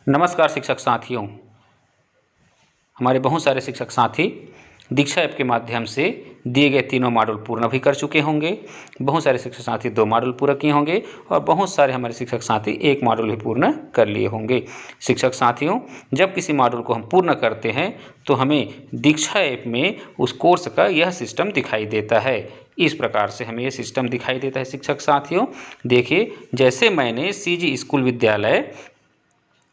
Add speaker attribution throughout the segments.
Speaker 1: नमस्कार शिक्षक साथियों। हमारे बहुत सारे शिक्षक साथी दीक्षा ऐप के माध्यम से दिए गए तीनों मॉड्यूल पूर्ण भी कर चुके होंगे। बहुत सारे शिक्षक साथी 2 मॉड्यूल पूरा किए होंगे और बहुत सारे हमारे शिक्षक साथी 1 मॉड्यूल भी पूर्ण कर लिए होंगे। शिक्षक साथियों, जब किसी मॉड्यूल को हम पूर्ण करते हैं तो हमें दीक्षा ऐप में उस कोर्स का यह सिस्टम दिखाई देता है। इस प्रकार से हमें यह सिस्टम दिखाई देता है। शिक्षक साथियों देखिए, जैसे मैंने सीजी स्कूल विद्यालय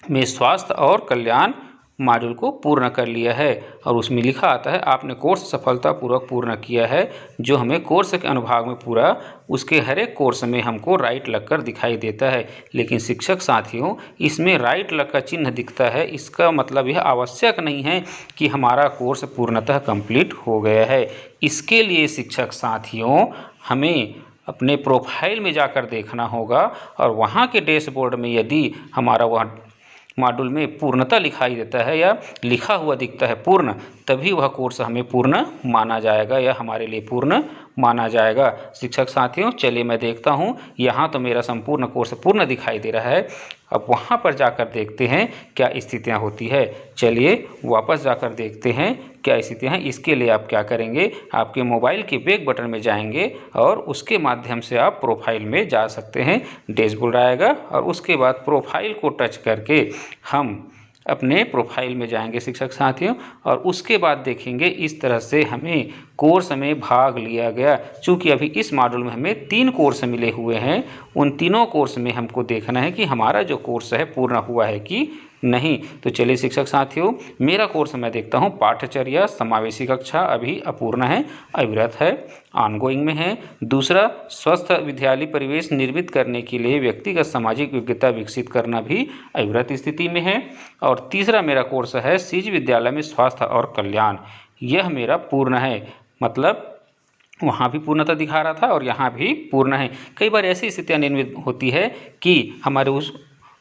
Speaker 1: में स्वास्थ्य और कल्याण मॉड्यूल को पूर्ण कर लिया है और उसमें लिखा आता है आपने कोर्स सफलतापूर्वक पूर्ण किया है। जो हमें कोर्स के अनुभाग में पूरा उसके हर एक कोर्स में हमको राइट लगकर दिखाई देता है। लेकिन शिक्षक साथियों, इसमें राइट लग का चिन्ह दिखता है, इसका मतलब यह आवश्यक नहीं है कि हमारा कोर्स पूर्णतः कंप्लीट हो गया है। इसके लिए शिक्षक साथियों हमें अपने प्रोफाइल में जाकर देखना होगा और वहाँ के डैशबोर्ड में यदि हमारा वह मॉड्यूल में पूर्णता दिखाई देता है या लिखा हुआ दिखता है पूर्ण, तभी वह कोर्स हमें पूर्ण माना जाएगा या हमारे लिए पूर्ण माना जाएगा। शिक्षक साथियों चलिए मैं देखता हूँ, यहाँ तो मेरा संपूर्ण कोर्स पूर्ण दिखाई दे रहा है। अब वहाँ पर जाकर देखते हैं क्या स्थितियाँ होती है। चलिए वापस जाकर देखते हैं क्या स्थितियाँ हैं। इसके लिए आप क्या करेंगे, आपके मोबाइल के बैक बटन में जाएंगे और उसके माध्यम से आप प्रोफाइल में जा सकते हैं। डैशबोर्ड आएगा और उसके बाद प्रोफाइल को टच करके हम अपने प्रोफाइल में जाएंगे शिक्षक साथियों, और उसके बाद देखेंगे इस तरह से हमें कोर्स में भाग लिया गया। चूँकि अभी इस मॉड्यूल में हमें 3 कोर्स मिले हुए हैं, उन तीनों कोर्स में हमको देखना है कि हमारा जो कोर्स है पूर्ण हुआ है कि नहीं। तो चलिए शिक्षक साथियों, मेरा कोर्स मैं देखता हूँ पाठचर्या समावेशी कक्षा अभी अपूर्ण है, अविरत है, ऑनगोइंग में है। दूसरा, स्वस्थ विद्यालय परिवेश निर्मित करने के लिए व्यक्तिगत सामाजिक योग्यता विकसित करना भी अविरत स्थिति में है। और तीसरा मेरा कोर्स है सीजी विद्यालय में स्वास्थ्य और कल्याण, यह मेरा पूर्ण है। मतलब वहाँ भी पूर्णता दिखा रहा था और यहाँ भी पूर्ण है। कई बार ऐसी स्थितियाँ निर्मित होती है कि हमारे उस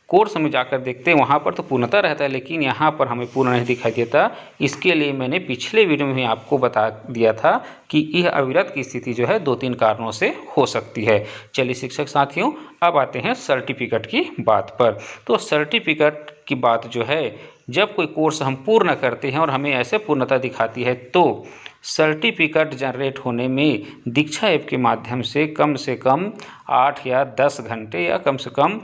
Speaker 1: कोर्स में जाकर देखते हैं वहाँ पर तो पूर्णता रहता है, लेकिन यहाँ पर हमें पूर्ण नहीं दिखाई देता। इसके लिए मैंने पिछले वीडियो में आपको बता दिया था कि यह अविरत की स्थिति जो है 2-3 कारणों से हो सकती है। चलिए शिक्षक साथियों, अब आते हैं सर्टिफिकेट की बात पर। तो सर्टिफिकेट की बात जो है, जब कोई कोर्स हम पूर्ण करते हैं और हमें ऐसे पूर्णता दिखाती है तो सर्टिफिकेट जनरेट होने में दीक्षा ऐप के माध्यम से कम 8 या 10 घंटे या कम से कम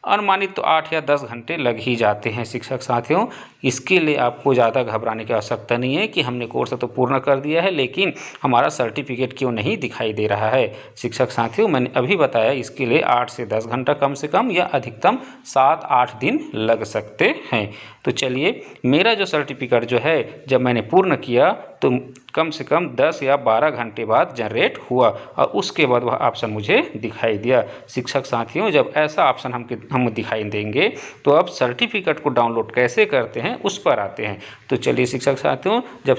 Speaker 1: अनुमानित तो 8 या 10 घंटे लग ही जाते हैं। शिक्षक साथियों, इसके लिए आपको ज़्यादा घबराने की आवश्यकता नहीं है कि हमने कोर्स तो पूर्ण कर दिया है लेकिन हमारा सर्टिफिकेट क्यों नहीं दिखाई दे रहा है। शिक्षक साथियों, मैंने अभी बताया इसके लिए 8 से 10 घंटा कम से कम या अधिकतम 7-8 दिन लग सकते हैं। तो चलिए, मेरा जो सर्टिफिकेट जो है जब मैंने पूर्ण किया तो कम से कम 10 या 12 घंटे बाद जनरेट हुआ और उसके बाद वह ऑप्शन मुझे दिखाई दिया। शिक्षक साथियों, जब ऐसा ऑप्शन हम दिखाई देंगे तो अब सर्टिफिकेट को डाउनलोड कैसे करते हैं उस पर आते हैं। तो चलिए शिक्षक साथियों, जब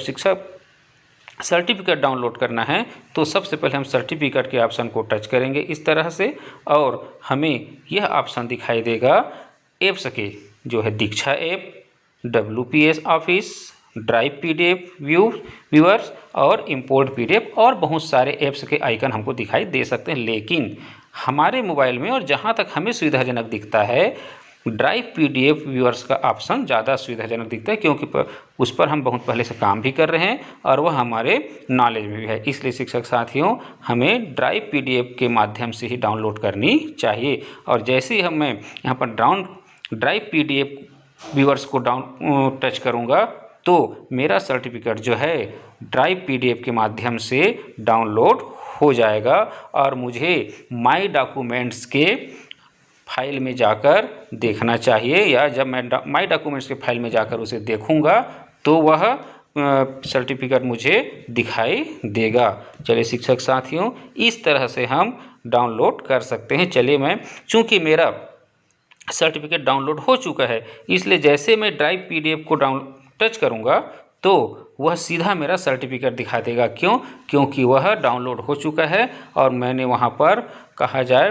Speaker 1: सर्टिफिकेट डाउनलोड करना है तो सबसे पहले हम सर्टिफिकेट के ऑप्शन को टच करेंगे इस तरह से, और हमें यह ऑप्शन दिखाई देगा ऐप्स के, जो है Diksha app, WPS office, drive PDF viewers और इंपोर्ट PDF, और बहुत सारे ऐप्स के आइकन हमको दिखाई दे सकते हैं। लेकिन हमारे मोबाइल में और जहाँ तक हमें सुविधाजनक दिखता है, ड्राइव PDF व्यूअर्स का ऑप्शन ज़्यादा सुविधाजनक दिखता है, क्योंकि उस पर हम बहुत पहले से काम भी कर रहे हैं और वह हमारे नॉलेज में भी है। इसलिए शिक्षक साथियों, हमें ड्राइव PDF के माध्यम से ही डाउनलोड करनी चाहिए। और जैसे ही मैं यहाँ पर ड्राइव PDF व्यूअर्स को टच करूँगा तो मेरा सर्टिफिकेट जो है ड्राइव PDF के माध्यम से डाउनलोड हो जाएगा और मुझे माई डॉक्यूमेंट्स के फाइल में जाकर देखना चाहिए, या जब मैं माई डॉक्यूमेंट्स के फाइल में जाकर उसे देखूंगा तो वह सर्टिफिकेट मुझे दिखाई देगा। चलिए शिक्षक साथियों, इस तरह से हम डाउनलोड कर सकते हैं। चलिए, चूँकि मेरा सर्टिफिकेट डाउनलोड हो चुका है, इसलिए जैसे मैं ड्राइव PDF को टच करूंगा तो वह सीधा मेरा सर्टिफिकेट दिखा देगा। क्यों? क्योंकि वह डाउनलोड हो चुका है और मैंने वहाँ पर कहा जाए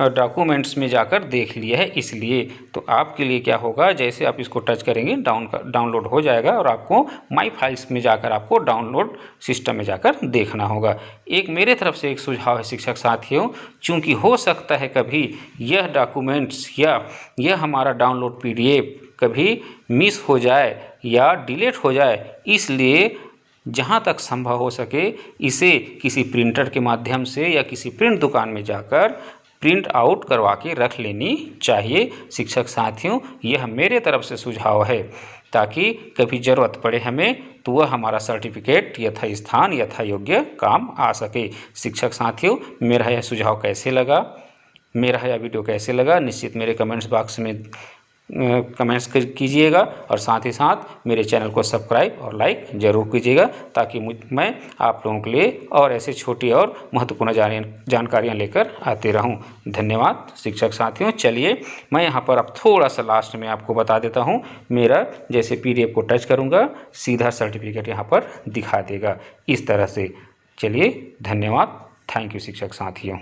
Speaker 1: डॉक्यूमेंट्स में जाकर देख लिया है, इसलिए। तो आपके लिए क्या होगा, जैसे आप इसको टच करेंगे डाउनलोड हो जाएगा और आपको माई फाइल्स में जाकर आपको डाउनलोड सिस्टम में जाकर देखना होगा। एक मेरे तरफ से एक सुझाव है शिक्षक साथियों, चूँकि हो सकता है कभी यह डॉक्यूमेंट्स या यह हमारा डाउनलोड PDF कभी मिस हो जाए या डिलीट हो जाए, इसलिए जहाँ तक संभव हो सके इसे किसी प्रिंटर के माध्यम से या किसी प्रिंट दुकान में जाकर प्रिंट आउट करवा के रख लेनी चाहिए। शिक्षक साथियों, यह मेरे तरफ से सुझाव है, ताकि कभी ज़रूरत पड़े हमें तो वह हमारा सर्टिफिकेट यथा स्थान यथा योग्य काम आ सके। शिक्षक साथियों, मेरा यह सुझाव कैसे लगा, मेरा यह वीडियो कैसे लगा, निश्चित मेरे कमेंट्स बॉक्स में कमेंट्स कीजिएगा और साथ ही साथ मेरे चैनल को सब्सक्राइब और लाइक ज़रूर कीजिएगा, ताकि मैं आप लोगों के लिए और ऐसे छोटी और महत्वपूर्ण जानकारियाँ लेकर आते रहूं। धन्यवाद शिक्षक साथियों। चलिए मैं यहाँ पर अब थोड़ा सा लास्ट में आपको बता देता हूँ। मेरा जैसे PDF को टच करूँगा सीधा सर्टिफिकेट यहाँ पर दिखा देगा इस तरह से। चलिए धन्यवाद, थैंक यू शिक्षक साथियों।